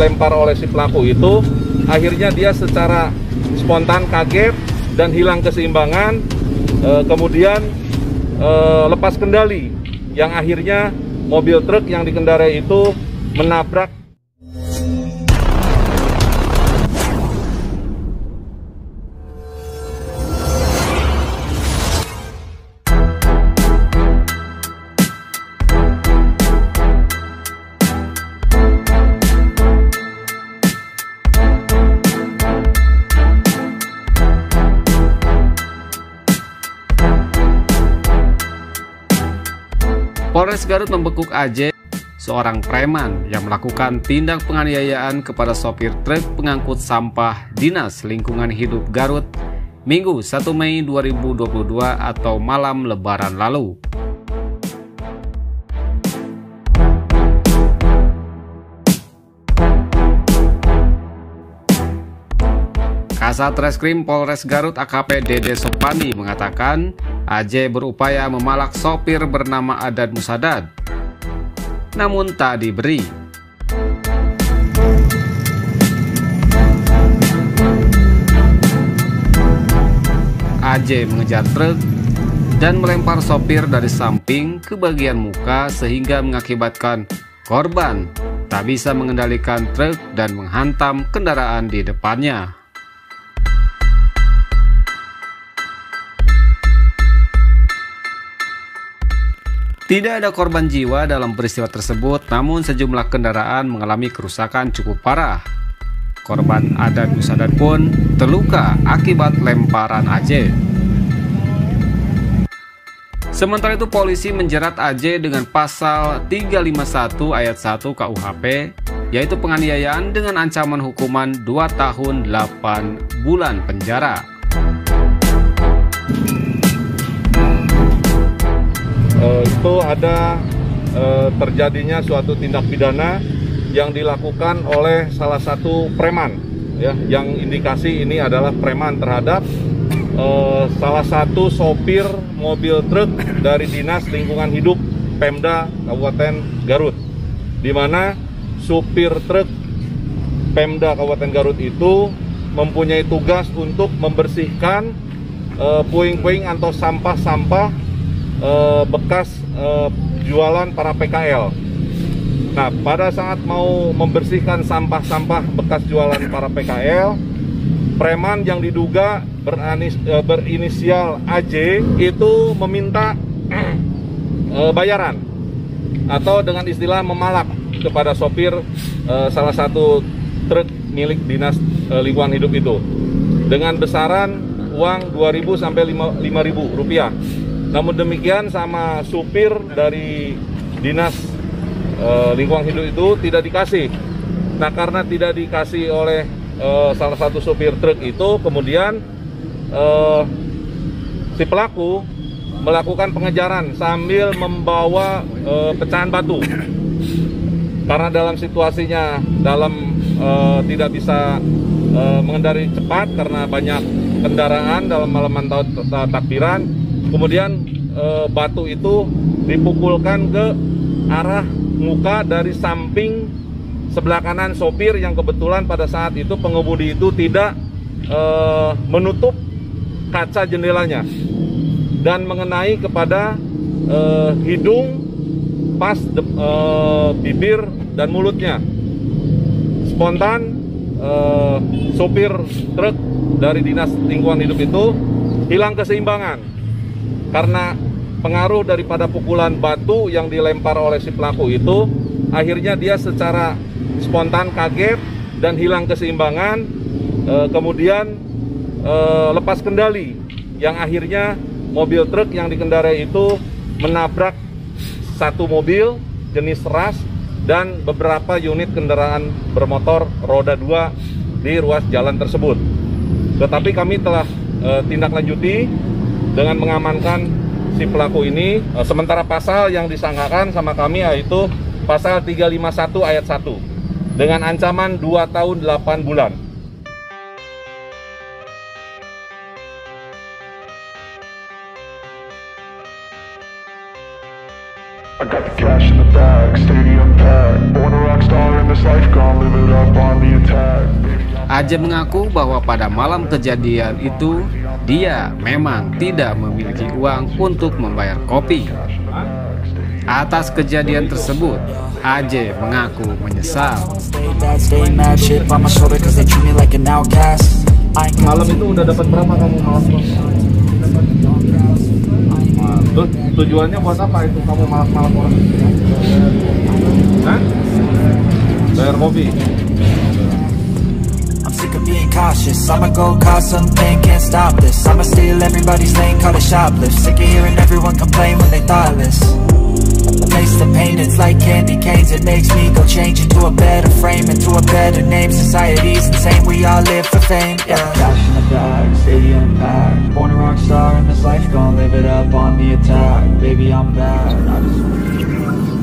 dilempar oleh si pelaku itu, akhirnya dia secara spontan kaget dan hilang keseimbangan, kemudian lepas kendali, yang akhirnya mobil truk yang dikendarai itu menabrak. Polres Garut membekuk AJ, seorang preman yang melakukan tindak penganiayaan kepada sopir truk pengangkut sampah Dinas Lingkungan Hidup Garut, Minggu 1 Mei 2022 atau malam Lebaran lalu. Kasat Reskrim Polres Garut AKP Dede Sopandi mengatakan AJ berupaya memalak sopir bernama Adan Musadad, namun tak diberi. AJ mengejar truk dan melempar sopir dari samping ke bagian muka sehingga mengakibatkan korban tak bisa mengendalikan truk dan menghantam kendaraan di depannya. Tidak ada korban jiwa dalam peristiwa tersebut, namun sejumlah kendaraan mengalami kerusakan cukup parah. Korban Adan Musadad pun terluka akibat lemparan AJ. Sementara itu polisi menjerat AJ dengan pasal 351 ayat 1 KUHP, yaitu penganiayaan dengan ancaman hukuman 2 tahun 8 bulan penjara. Itu ada terjadinya suatu tindak pidana yang dilakukan oleh salah satu preman, ya, yang indikasi ini adalah preman terhadap salah satu sopir mobil truk dari Dinas Lingkungan Hidup Pemda Kabupaten Garut, di mana supir truk Pemda Kabupaten Garut itu mempunyai tugas untuk membersihkan puing-puing atau sampah-sampah bekas jualan para PKL. Nah, pada saat mau membersihkan sampah-sampah bekas jualan para PKL, preman yang diduga berinisial AJ itu meminta bayaran, atau dengan istilah memalak kepada sopir salah satu truk milik Dinas Lingkungan Hidup itu dengan besaran uang 2.000 sampai 5.000 rupiah. Namun demikian sama supir dari Dinas Lingkungan Hidup itu tidak dikasih. Nah, karena tidak dikasih oleh salah satu supir truk itu, kemudian si pelaku melakukan pengejaran sambil membawa pecahan batu. Karena dalam situasinya tidak bisa mengendarai cepat karena banyak kendaraan dalam malam takbiran. Kemudian batu itu dipukulkan ke arah muka dari samping sebelah kanan sopir, yang kebetulan pada saat itu pengemudi itu tidak menutup kaca jendelanya dan mengenai kepada hidung, pas bibir dan mulutnya. Spontan sopir truk dari Dinas Lingkungan Hidup itu hilang keseimbangan karena pengaruh daripada pukulan batu yang dilempar oleh si pelaku itu. Akhirnya dia secara spontan kaget dan hilang keseimbangan, kemudian lepas kendali, yang akhirnya mobil truk yang dikendarai itu menabrak satu mobil jenis ras dan beberapa unit kendaraan bermotor roda 2 di ruas jalan tersebut. Tetapi kami telah tindak lanjuti dengan mengamankan si pelaku ini. Sementara pasal yang disangkakan sama kami yaitu pasal 351 ayat 1 dengan ancaman 2 tahun 8 bulan. I got the cash in the bag, stadium packed. Born a rock star in this life, gonna live it up on AJ mengaku bahwa pada malam kejadian itu dia memang tidak memiliki uang untuk membayar kopi. Atas kejadian tersebut, AJ mengaku menyesal. Malam itu udah dapat berapa kamu malam? Terus tujuannya buat apa itu kamu malam orang? Hah? Bayar kopi. I'm sick of being cautious. I'ma go cause something, can't stop this. I'ma steal everybody's lane, call it shoplift. Sick of hearing everyone complain when they thoughtless. Taste the pain, it's like candy canes. It makes me go change into a better frame, into a better name. Society's insane, we all live for fame, yeah. Cash in the bag, stadium packed. Born a rock star in this life, gon' live it up on the attack. Baby, I'm bad, I just